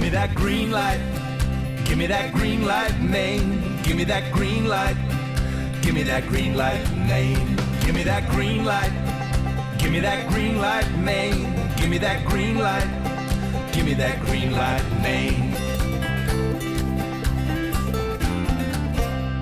me that green light. Give me that Greenlight Maine. Give me that green light. Give me that Greenlight Maine. Give me that green light. Give me that Greenlight Maine. Give me that green light. Give me that Greenlight Maine.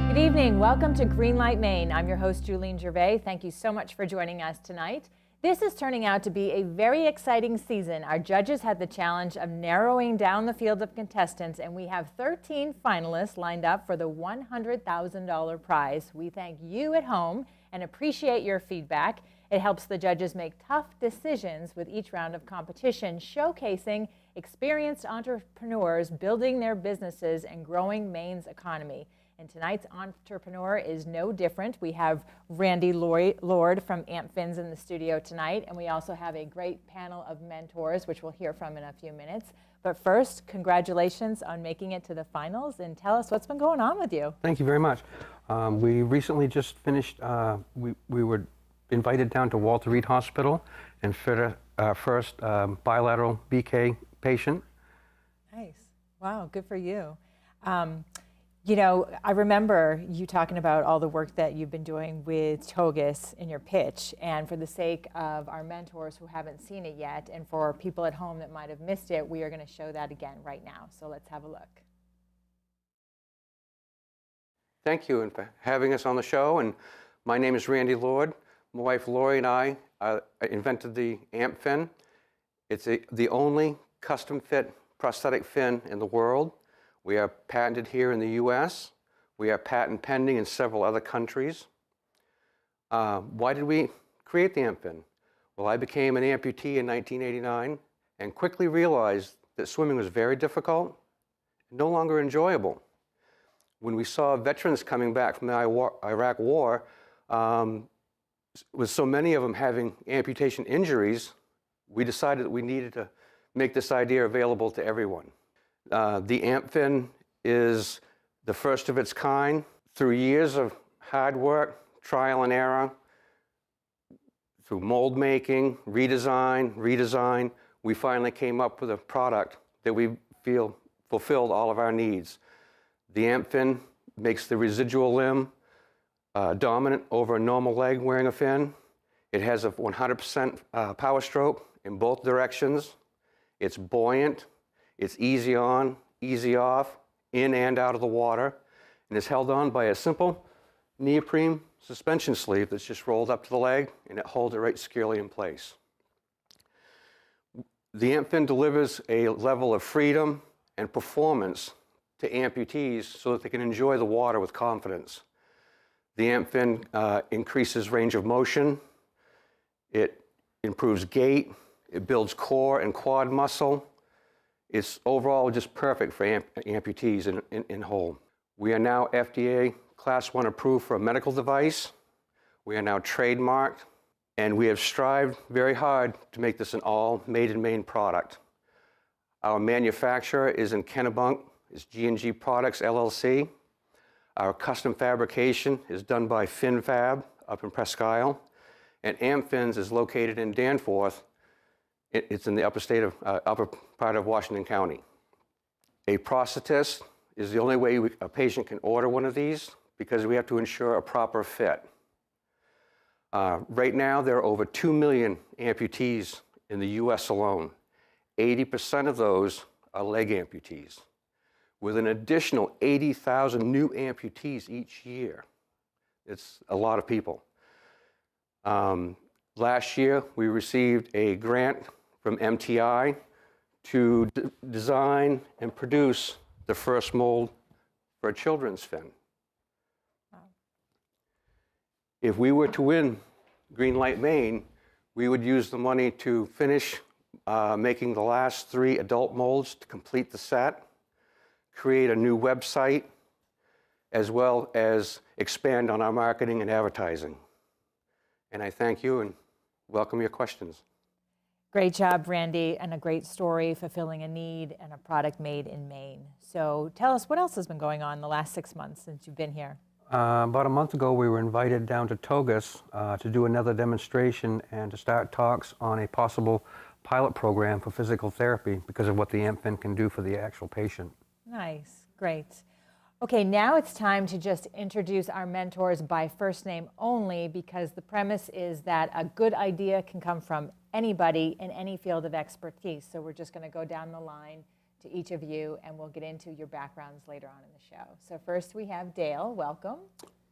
Good evening. Welcome to Greenlight Maine. I'm your host, Julene Gervais. Thank you so much for joining us tonight. This is turning out to be a very exciting season. Our judges had the challenge of narrowing down the field of contestants, and we have 13 finalists lined up for the $100,000 prize. We thank you at home and appreciate your feedback. It helps the judges make tough decisions with each round of competition, showcasing experienced entrepreneurs building their businesses and growing Maine's economy. And tonight's entrepreneur is no different. We have Randy Lord from AmpFins in the studio tonight, and we also have a great panel of mentors, which we'll hear from in a few minutes. But first, congratulations on making it to the finals, and tell us what's been going on with you. Thank you very much. We recently just finished, we were invited down to Walter Reed Hospital and fit our first bilateral BK patient. Nice. Wow, good for you. You know, I remember you talking about all the work that you've been doing with Togus in your pitch, and for the sake of our mentors who haven't seen it yet, and for people at home that might have missed it, we are going to show that again right now. So let's have a look. Thank you for having us on the show. And my name is Randy Lord. My wife Lori and I invented the AmpFin. It's the only custom fit prosthetic fin in the world. We are patented here in the U.S. We are patent pending in several other countries. Why did we create the AmpFin? Well, I became an amputee in 1989 and quickly realized that swimming was very difficult and no longer enjoyable. When we saw veterans coming back from the Iraq War, with so many of them having amputation injuries, we decided that we needed to make this idea available to everyone. The AmpFin is the first of its kind. Through years of hard work, trial and error, through mold making, redesign, we finally came up with a product that we feel fulfilled all of our needs. The AmpFin makes the residual limb dominant over a normal leg wearing a fin. It has a 100% power stroke in both directions. It's buoyant. It's easy on, easy off, in and out of the water, and is held on by a simple neoprene suspension sleeve that's just rolled up to the leg, and it holds it right securely in place. The AmpFin delivers a level of freedom and performance to amputees so that they can enjoy the water with confidence. The AmpFin increases range of motion, it improves gait, it builds core and quad muscle. It's overall just perfect for amputees in whole. We are now FDA Class 1 approved for a medical device. We are now trademarked, and we have strived very hard to make this an all made in Maine product. Our manufacturer is in Kennebunk. It's G&G Products, LLC. Our custom fabrication is done by FinFab up in Presque Isle, and AmpFins is located in Danforth. It's in the upper part of Washington County. A prosthetist is the only way a patient can order one of these because we have to ensure a proper fit. Right now, there are over 2 million amputees in the U.S. alone. 80% of those are leg amputees, with an additional 80,000 new amputees each year. It's a lot of people. Last year, we received a grant from MTI to design and produce the first mold for a children's fin. Wow. If we were to win Greenlight Maine, we would use the money to finish making the last 3 adult molds to complete the set, create a new website, as well as expand on our marketing and advertising. And I thank you and welcome your questions. Great job, Randy, and a great story fulfilling a need and a product made in Maine. So tell us, what else has been going on the last 6 months since you've been here? About a month ago, we were invited down to Togus to do another demonstration and to start talks on a possible pilot program for physical therapy because of what the AmpFin can do for the actual patient. Nice, great. Okay, now it's time to just introduce our mentors by first name only, because the premise is that a good idea can come from anybody in any field of expertise. So we're just going to go down the line to each of you, and we'll get into your backgrounds later on in the show. So first we have Dale. Welcome.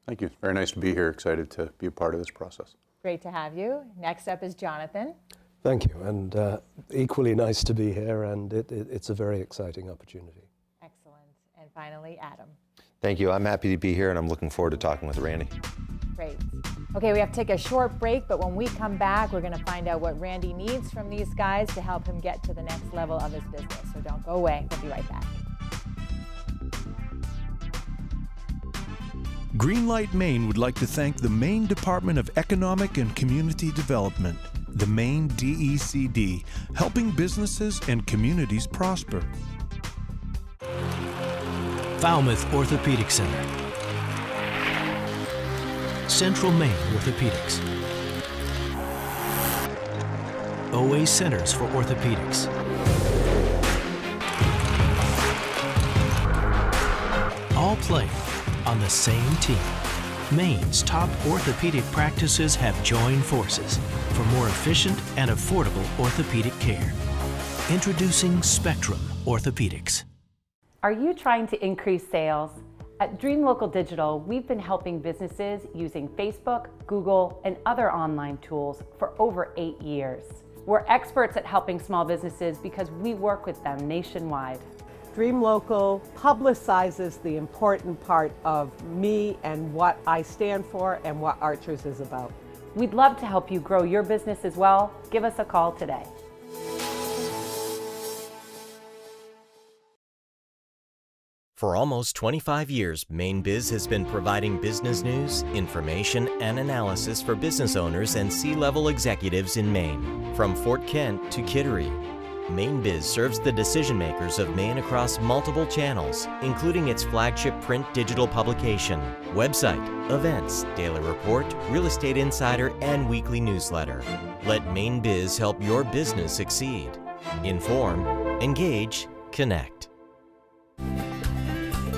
Thank you. Very nice to be here. Excited to be a part of this process. Great to have you. Next up is Jonathan. Thank you, and equally nice to be here, and it's a very exciting opportunity. Excellent. And finally, Adam. Thank you. I'm happy to be here, and I'm looking forward to talking with Randy. Great. Okay, we have to take a short break, but when we come back, we're going to find out what Randy needs from these guys to help him get to the next level of his business. So don't go away. We'll be right back. Greenlight Maine would like to thank the Maine Department of Economic and Community Development, the Maine DECD, helping businesses and communities prosper. Falmouth Orthopedic Center, Central Maine Orthopedics, OA Centers for Orthopedics, all playing on the same team. Maine's top orthopedic practices have joined forces for more efficient and affordable orthopedic care. Introducing Spectrum Orthopedics. Are you trying to increase sales? At Dream Local Digital, we've been helping businesses using Facebook, Google, and other online tools for over 8 years. We're experts at helping small businesses because we work with them nationwide. Dream Local publicizes the important part of me and what I stand for and what Archers is about. We'd love to help you grow your business as well. Give us a call today. For almost 25 years, MaineBiz has been providing business news, information, and analysis for business owners and C-level executives in Maine. From Fort Kent to Kittery, MaineBiz serves the decision makers of Maine across multiple channels, including its flagship print digital publication, website, events, daily report, real estate insider, and weekly newsletter. Let MaineBiz help your business succeed. Inform, engage, connect.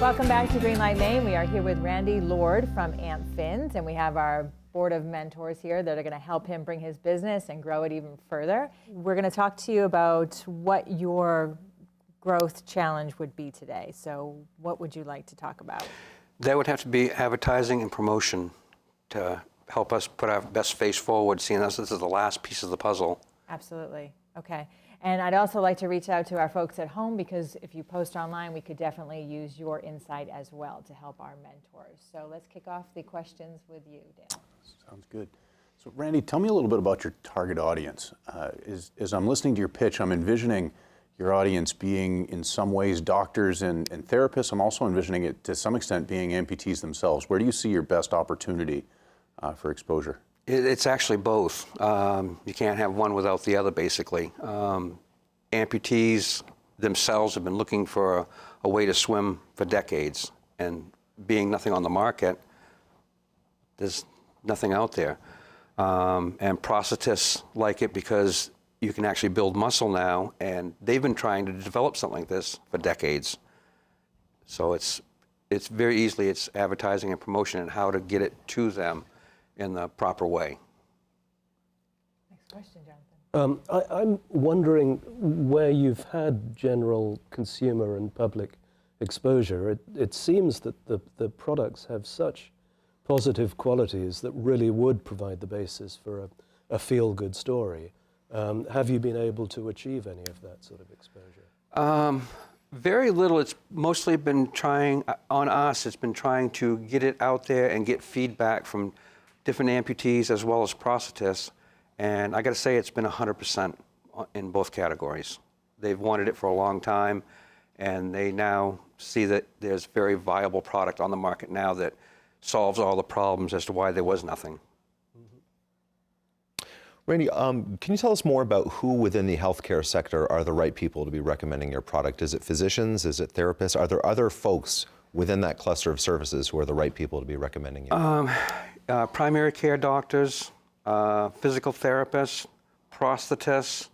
Welcome back to Greenlight Maine. We are here with Randy Lord from AmpFin, and we have our board of mentors here that are going to help him bring his business and grow it even further. We're going to talk to you about what your growth challenge would be today. So what would you like to talk about? That would have to be advertising and promotion to help us put our best face forward, seeing as this is the last piece of the puzzle. Absolutely. Okay. And I'd also like to reach out to our folks at home, because if you post online, we could definitely use your insight as well to help our mentors. So let's kick off the questions with you, Dale. Sounds good. So Randy, tell me a little bit about your target audience. As I'm listening to your pitch, I'm envisioning your audience being in some ways doctors and therapists. I'm also envisioning it to some extent being amputees themselves. Where do you see your best opportunity for exposure? It's actually both. You can't have one without the other, basically. Amputees themselves have been looking for a way to swim for decades, and being nothing on the market, there's nothing out there. And prosthetists like it because you can actually build muscle now, and they've been trying to develop something like this for decades. So it's very easily, it's advertising and promotion and how to get it to them in the proper way. Next question, Jonathan. I'm wondering where you've had general consumer and public exposure. It seems that the products have such positive qualities that really would provide the basis for a feel-good story. Have you been able to achieve any of that sort of exposure? Very little. It's mostly been trying, on us, it's been trying to get it out there and get feedback from different amputees as well as prosthetists. And I got to say, it's been 100% in both categories. They've wanted it for a long time, and they now see that there's a very viable product on the market now that solves all the problems as to why there was nothing. Randy, can you tell us more about who within the healthcare sector are the right people to be recommending your product? Is it physicians? Is it therapists? Are there other folks within that cluster of services who are the right people to be recommending you? Primary care doctors, physical therapists, prosthetists,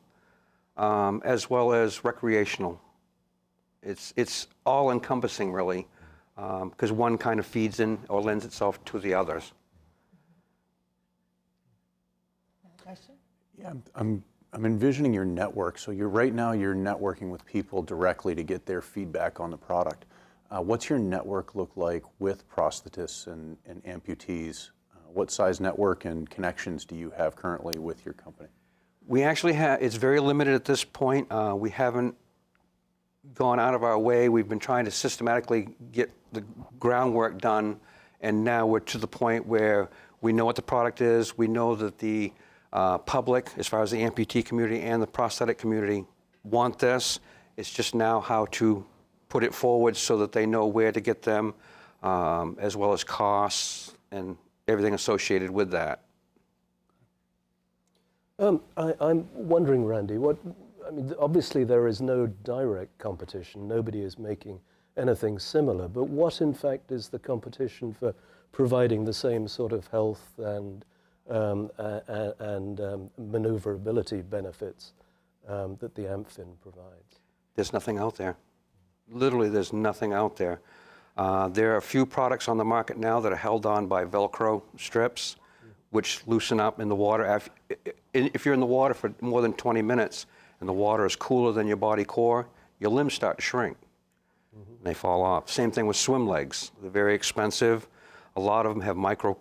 as well as recreational. It's all encompassing really, because one kind of feeds in or lends itself to the others. Question? Yeah, I'm envisioning your network. So right now you're networking with people directly to get their feedback on the product. What's your network look like with prosthetists and amputees? What size network and connections do you have currently with your company? We actually have, it's very limited at this point. We haven't gone out of our way. We've been trying to systematically get the groundwork done, and now we're to the point where we know what the product is. We know that the public, as far as the amputee community and the prosthetic community, want this. It's just now how to put it forward so that they know where to get them, as well as costs and everything associated with that. I'm wondering, Randy, obviously there is no direct competition. Nobody is making anything similar. But what, in fact, is the competition for providing the same sort of health and maneuverability benefits that the AmpFin provides? There's nothing out there. Literally, there's nothing out there. There are a few products on the market now that are held on by Velcro strips, which loosen up in the water. If you're in the water for more than 20 minutes and the water is cooler than your body core, your limbs start to shrink. And they fall off. Same thing with swim legs. They're very expensive. A lot of them have micro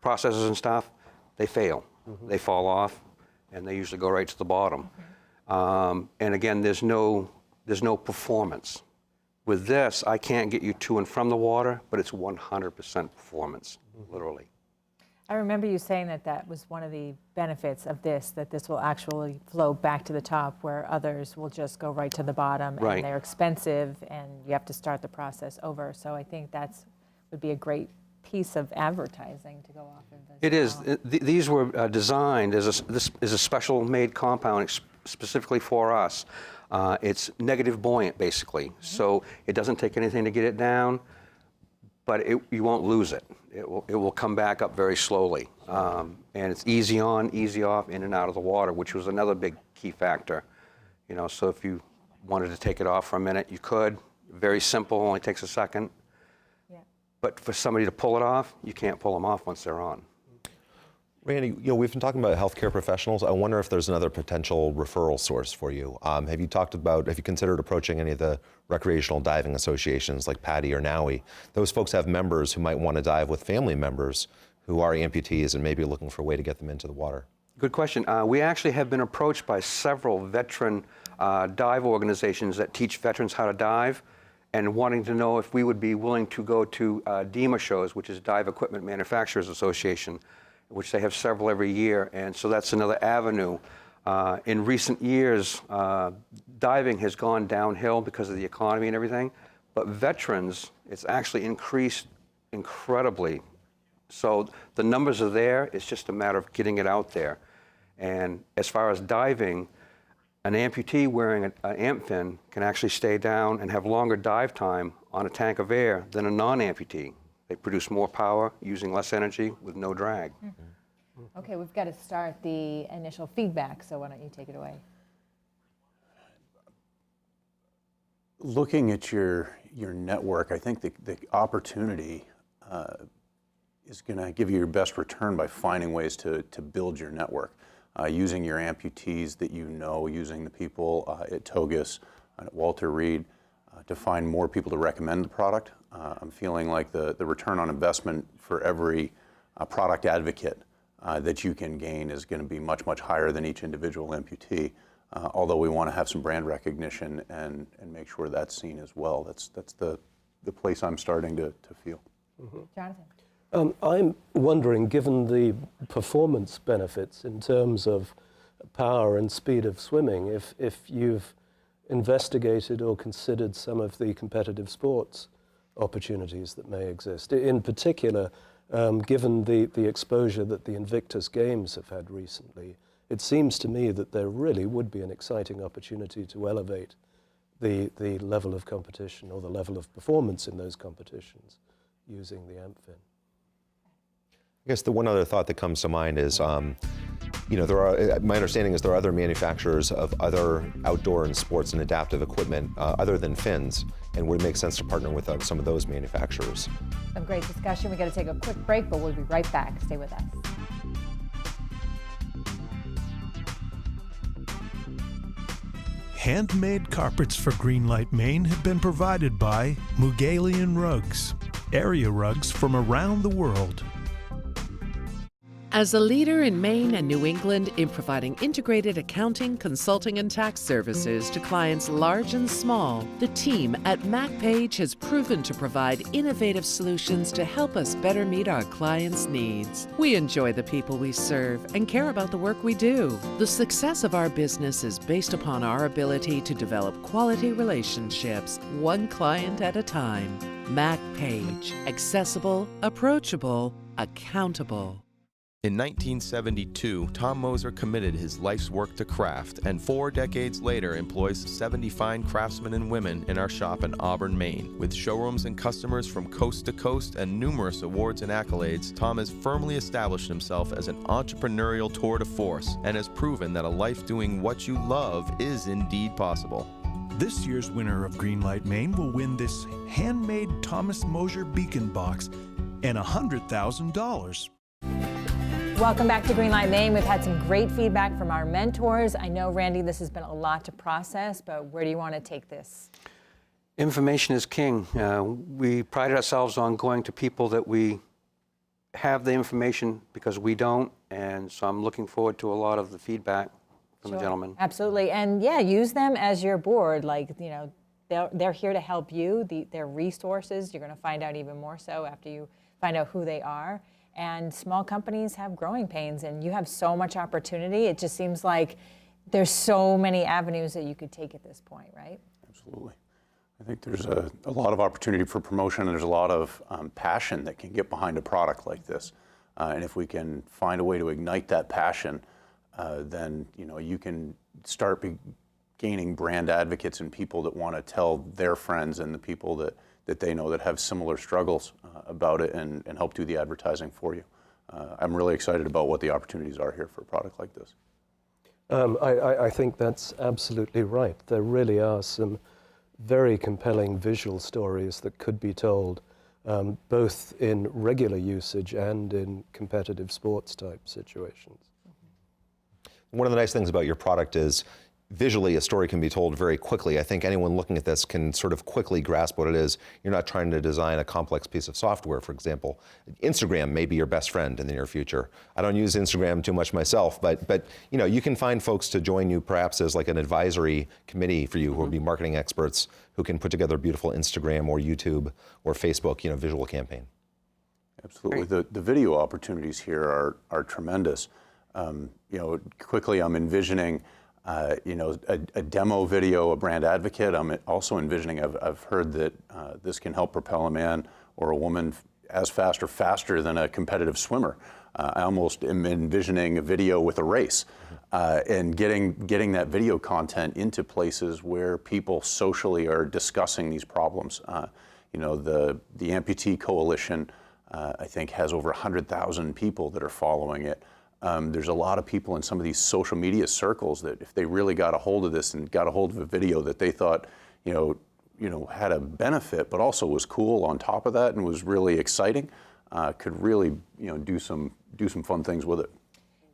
processors and stuff. They fail. They fall off, and they usually go right to the bottom. And again, there's no performance. With this, I can't get you to and from the water, but it's 100% performance, literally. I remember you saying that that was one of the benefits of this, that this will actually flow back to the top, where others will just go right to the bottom, Right. and they're expensive, and you have to start the process over. So I think that's would be a great piece of advertising to go off of this. It is. These were designed as this is a special made compound specifically for us. It's negative buoyant, basically. So it doesn't take anything to get it down, but you won't lose it. It will come back up very slowly. And it's easy on, easy off, in and out of the water, which was another big key factor. You know, so if you wanted to take it off for a minute, you could. Very simple, only takes a second. Yeah. But for somebody to pull it off, you can't pull them off once they're on. Randy, we've been talking about healthcare professionals. I wonder if there's another potential referral source for you. Have you considered approaching any of the recreational diving associations like PADI or NAUI? Those folks have members who might want to dive with family members who are amputees and maybe looking for a way to get them into the water. Good question. We actually have been approached by several veteran dive organizations that teach veterans how to dive, and wanting to know if we would be willing to go to DEMA shows, which is Dive Equipment Manufacturers Association, which they have several every year, and so that's another avenue. In recent years, diving has gone downhill because of the economy and everything, but veterans, it's actually increased incredibly. So the numbers are there, it's just a matter of getting it out there. And as far as diving, an amputee wearing an AmpFin can actually stay down and have longer dive time on a tank of air than a non-amputee. They produce more power using less energy with no drag. Okay, we've got to start the initial feedback, so why don't you take it away? Looking at your network, I think the opportunity is going to give you your best return by finding ways to build your network, using your amputees that you know, using the people at Togus and at Walter Reed to find more people to recommend the product. I'm feeling like the return on investment for every product advocate that you can gain is going to be much, much higher than each individual amputee, although we want to have some brand recognition and make sure that's seen as well. That's the place I'm starting to feel. Jonathan? I'm wondering, given the performance benefits in terms of power and speed of swimming, if you've investigated or considered some of the competitive sports opportunities that may exist. In particular, given the exposure that the Invictus Games have had recently, it seems to me that there really would be an exciting opportunity to elevate the level of competition or the level of performance in those competitions using the AmpFin. I guess the one other thought that comes to mind is, you know, my understanding is there are other manufacturers of other outdoor and sports and adaptive equipment other than fins, and would it make sense to partner with some of those manufacturers? Some great discussion. We got to take a quick break, but we'll be right back. Stay with us. Handmade carpets for Greenlight Maine have been provided by Mougalian RUGS, area rugs from around the world. As a leader in Maine and New England in providing integrated accounting, consulting, and tax services to clients large and small, the team at MACPAGE has proven to provide innovative solutions to help us better meet our clients' needs. We enjoy the people we serve and care about the work we do. The success of our business is based upon our ability to develop quality relationships, one client at a time. MACPAGE. Accessible, approachable, accountable. In 1972, Tom Moser committed his life's work to craft, and 4 decades later employs 70 fine craftsmen and women in our shop in Auburn, Maine. With showrooms and customers from coast to coast and numerous awards and accolades, Tom has firmly established himself as an entrepreneurial tour de force and has proven that a life doing what you love is indeed possible. This year's winner of Greenlight Maine will win this handmade Thomas Moser beacon box and $100,000. Welcome back to Greenlight Maine. We've had some great feedback from our mentors. I know, Randy, this has been a lot to process, but where do you want to take this? Information is king. We pride ourselves on going to people that we have the information because we don't, and so I'm looking forward to a lot of the feedback from the gentlemen. Absolutely, and yeah, use them as your board. Like, you know, they're here to help you. They're resources. You're going to find out even more so after you find out who they are. And small companies have growing pains, and you have so much opportunity. It just seems like there's so many avenues that you could take at this point, right? Absolutely. I think there's a lot of opportunity for promotion, and there's a lot of passion that can get behind a product like this. And if we can find a way to ignite that passion, then you can start gaining brand advocates and people that want to tell their friends and the people that they know that have similar struggles about it and help do the advertising for you. I'm really excited about what the opportunities are here for a product like this. I think that's absolutely right. There really are some very compelling visual stories that could be told, both in regular usage and in competitive sports type situations. One of the nice things about your product is visually a story can be told very quickly. I think anyone looking at this can sort of quickly grasp what it is. You're not trying to design a complex piece of software, for example. Instagram may be your best friend in the near future. I don't use Instagram too much myself, but you can find folks to join you perhaps as like an advisory committee for you who will be marketing experts who can put together a beautiful Instagram or YouTube or Facebook, visual campaign. Absolutely. The video opportunities here are tremendous. Quickly I'm envisioning a demo video, a brand advocate. I'm also envisioning, I've heard that this can help propel a man or a woman as fast or faster than a competitive swimmer. I almost am envisioning a video with a race and getting that video content into places where people socially are discussing these problems. The Amputee Coalition, I think, has over 100,000 people that are following it. There's a lot of people in some of these social media circles that if they really got a hold of this and got a hold of a video that they thought, had a benefit, but also was cool on top of that and was really exciting, could really, do some fun things with it.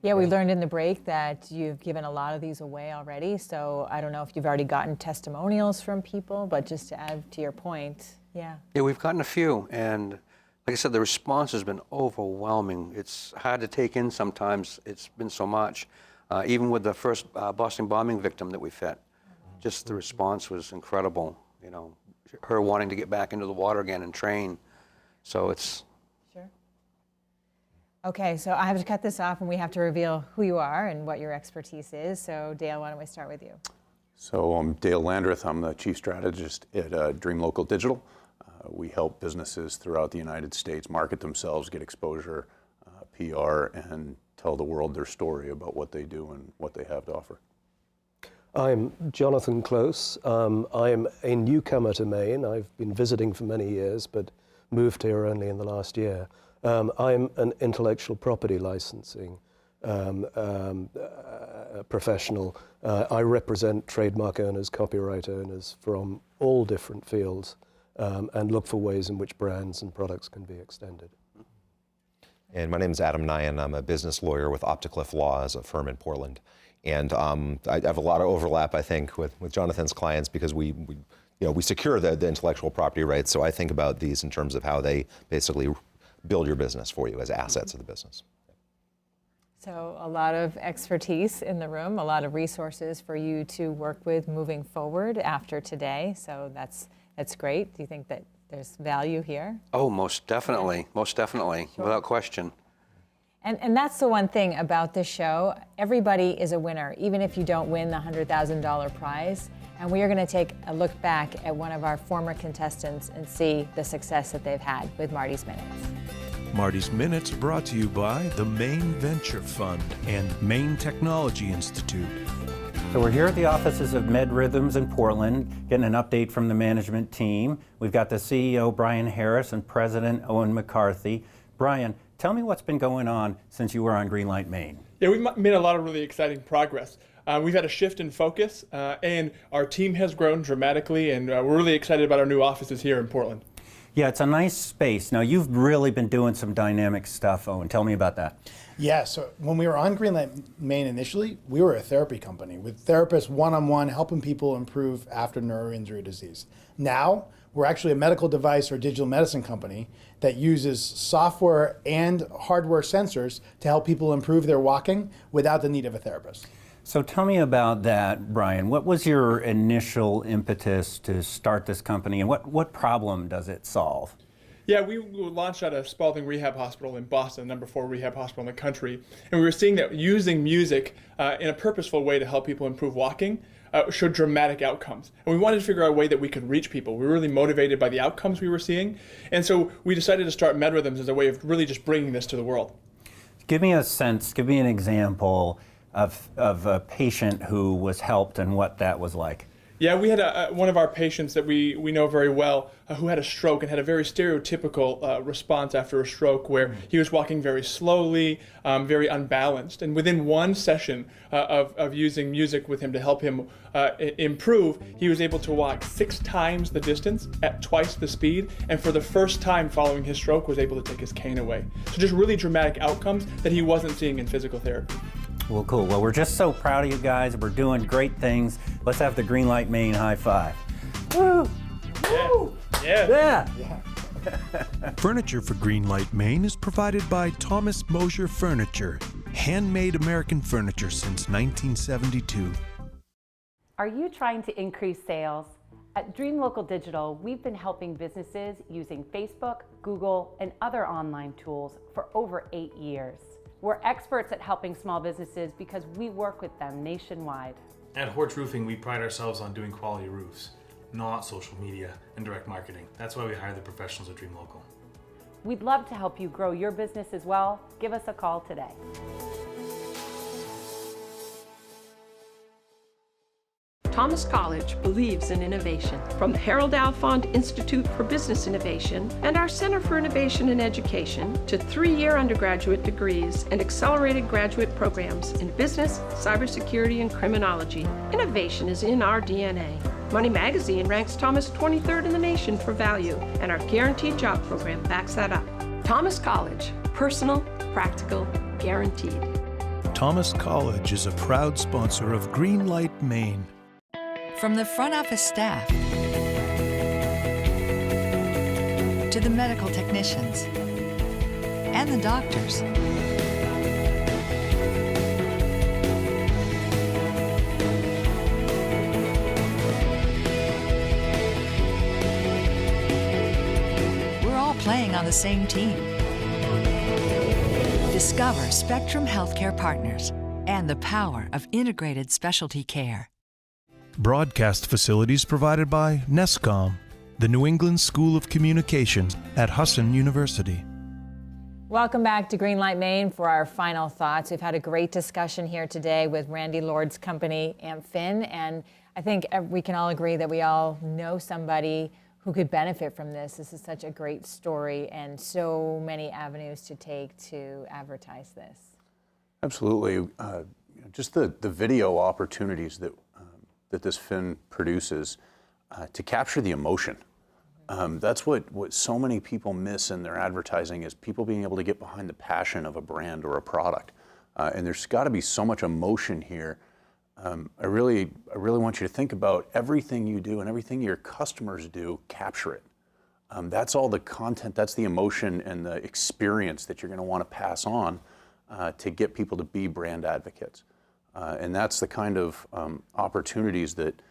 Yeah, we learned in the break that you've given a lot of these away already. So I don't know if you've already gotten testimonials from people, but just to add to your point, yeah. Yeah, we've gotten a few, and like I said, the response has been overwhelming. It's hard to take in sometimes. It's been so much. Even with the first Boston bombing victim that we fit, just the response was incredible. Her wanting to get back into the water again and train. So it's... Sure. Okay, so I have to cut this off and we have to reveal who you are and what your expertise is. So Dale, why don't we start with you? So I'm Dale Landreth. I'm the Chief Strategist at Dream Local Digital. We help businesses throughout the United States market themselves, get exposure, PR, and tell the world their story about what they do and what they have to offer. I'm Jonathan Close. I'm a newcomer to Maine. I've been visiting for many years, but moved here only in the last year. I'm an intellectual property licensing professional. I represent trademark owners, copyright owners from all different fields, and look for ways in which brands and products can be extended. And my name is Adam Nyan. I'm a business lawyer with Opticliff Law as a firm in Portland. And I have a lot of overlap, I think, with Jonathan's clients because we secure the intellectual property rights. So I think about these in terms of how they basically build your business for you as assets of the business. So a lot of expertise in the room, a lot of resources for you to work with moving forward after today. So that's great. Do you think that there's value here? Oh, most definitely, without question. And that's the one thing about this show. Everybody is a winner, even if you don't win the $100,000 prize. And we are going to take a look back at one of our former contestants and see the success that they've had with Marty's Minutes. Marty's Minutes brought to you by the Maine Venture Fund and Maine Technology Institute. So we're here at the offices of MedRhythms in Portland, getting an update from the management team. We've got the CEO, Brian Harris, and President Owen McCarthy. Brian, tell me what's been going on since you were on Greenlight Maine. Yeah, we've made a lot of really exciting progress. We've had a shift in focus, and our team has grown dramatically, and we're really excited about our new offices here in Portland. Yeah, it's a nice space. Now, you've really been doing some dynamic stuff, Owen. Tell me about that. Yeah, so when we were on Greenlight Maine initially, we were a therapy company with therapists one-on-one helping people improve after neuroinjury disease. Now, we're actually a medical device or digital medicine company that uses software and hardware sensors to help people improve their walking without the need of a therapist. So tell me about that, Brian. What was your initial impetus to start this company, and what problem does it solve? Yeah, we launched at a Spalding Rehab Hospital in Boston, number 4 rehab hospital in the country, and we were seeing that using music in a purposeful way to help people improve walking showed dramatic outcomes. And we wanted to figure out a way that we could reach people. We were really motivated by the outcomes we were seeing, and so we decided to start MedRhythms as a way of really just bringing this to the world. Give me a sense, give me an example of a patient who was helped and what that was like. Yeah, we had one of our patients that we know very well who had a stroke and had a very stereotypical response after a stroke where he was walking very slowly, very unbalanced. And within one session of using music with him to help him improve, he was able to walk 6 times the distance at twice the speed, and for the first time following his stroke was able to take his cane away. So just really dramatic outcomes that he wasn't seeing in physical therapy. Well, cool. Well, we're just so proud of you guys. We're doing great things. Let's have the Greenlight Maine high five. Woo! Yeah. Woo! Yeah. Furniture for Greenlight Maine is provided by Thomas Mosier Furniture, handmade American furniture since 1972. Are you trying to increase sales? At Dream Local Digital, we've been helping businesses using Facebook, Google, and other online tools for over 8 years. We're experts at helping small businesses because we work with them nationwide. At Horch Roofing, we pride ourselves on doing quality roofs, not social media and direct marketing. That's why we hire the professionals at Dream Local. We'd love to help you grow your business as well. Give us a call today. Thomas College believes in innovation. From the Harold Alfond Institute for Business Innovation and our Center for Innovation in Education to 3-year undergraduate degrees and accelerated graduate programs in business, cybersecurity, and criminology, innovation is in our DNA. Money Magazine ranks Thomas 23rd in the nation for value, and our Guaranteed Job program backs that up. Thomas College, personal, practical, guaranteed. Thomas College is a proud sponsor of Greenlight Maine. From the front office staff to the medical technicians and the doctors, we're all playing on the same team. Discover Spectrum Healthcare Partners and the power of integrated specialty care. Broadcast facilities provided by NESCOM, the New England School of Communications at Husson University. Welcome back to Greenlight Maine for our final thoughts. We've had a great discussion here today with Randy Lord's company, AmpFin, and I think we can all agree that we all know somebody who could benefit from this. This is such a great story and so many avenues to take to advertise this. Absolutely. Just the video opportunities that this fin produces to capture the emotion. That's what so many people miss in their advertising, is people being able to get behind the passion of a brand or a product. And there's got to be so much emotion here. I really want you to think about everything you do and everything your customers do, capture it. That's all the content, that's the emotion and the experience that you're going to want to pass on to get people to be brand advocates. And that's the kind of opportunities that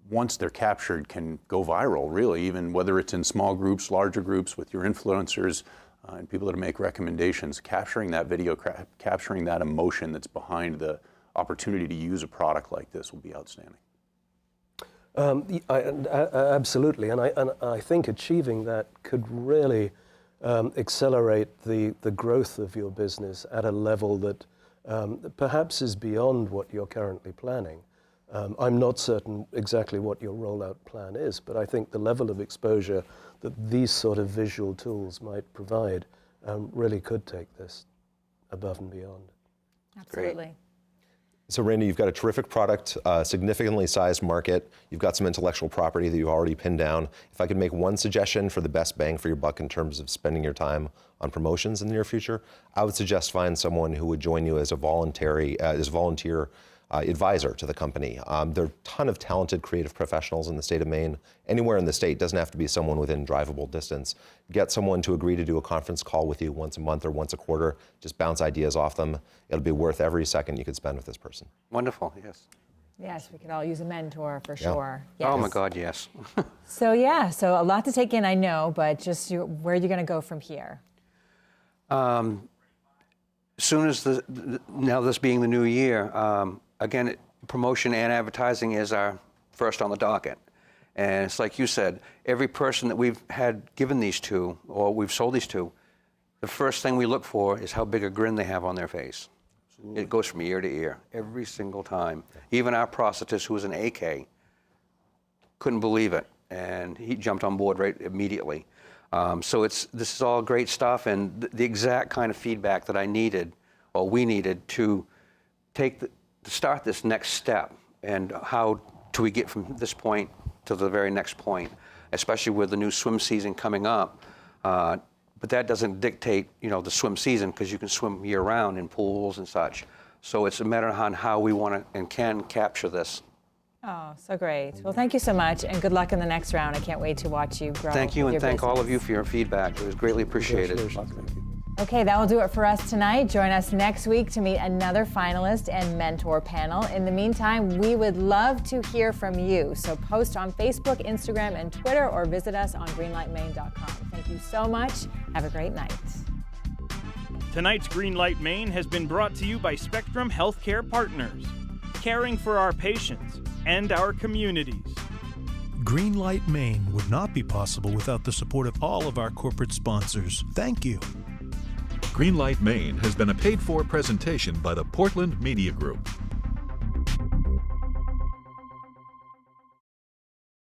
once they're captured can go viral, really, even whether it's in small groups, larger groups, with your influencers and people that make recommendations. Capturing that video, capturing that emotion that's behind the opportunity to use a product like this will be outstanding. Absolutely, and I think achieving that could really accelerate the growth of your business at a level that perhaps is beyond what you're currently planning. I'm not certain exactly what your rollout plan is, but I think the level of exposure that these sort of visual tools might provide really could take this above and beyond. Absolutely. Great. So Randy, you've got a terrific product, significantly sized market. You've got some intellectual property that you've already pinned down. If I could make one suggestion for the best bang for your buck in terms of spending your time on promotions in the near future, I would suggest find someone who would join you as a volunteer advisor to the company. There are a ton of talented creative professionals in the state of Maine. Anywhere in the state, doesn't have to be someone within drivable distance. Get someone to agree to do a conference call with you once a month or once a quarter. Just bounce ideas off them. It'll be worth every second you could spend with this person. Wonderful, yes. Yes, we could all use a mentor for sure. Yes. Oh my God, yes. So so a lot to take in, I know, but just where are you going to go from here? Soon as now this being the new year, again, promotion and advertising is our first on the docket. And it's like you said, every person that we've had given these to, or we've sold these to, the first thing we look for is how big a grin they have on their face. Absolutely. It goes from ear to ear, every single time. Even our prosthetist, who was an AK, couldn't believe it, and he jumped on board right immediately. So this is all great stuff, and the exact kind of feedback that I needed, or we needed, to start this next step, and how do we get from this point to the very next point, especially with the new swim season coming up. But that doesn't dictate, the swim season, because you can swim year-round in pools and such. So it's a matter of how we want to and can capture this. Oh, so great. Well, thank you so much, and good luck in the next round. I can't wait to watch you grow. Thank you, and thank all of you for your feedback. It was greatly appreciated. Okay, that will do it for us tonight. Join us next week to meet another finalist and mentor panel. In the meantime, we would love to hear from you. So post on Facebook, Instagram, and Twitter, or visit us on greenlightmaine.com. Thank you so much. Have a great night. Tonight's Greenlight Maine has been brought to you by Spectrum Healthcare Partners, caring for our patients and our communities. Greenlight Maine would not be possible without the support of all of our corporate sponsors. Thank you. Greenlight Maine has been a paid-for presentation by the Portland Media Group.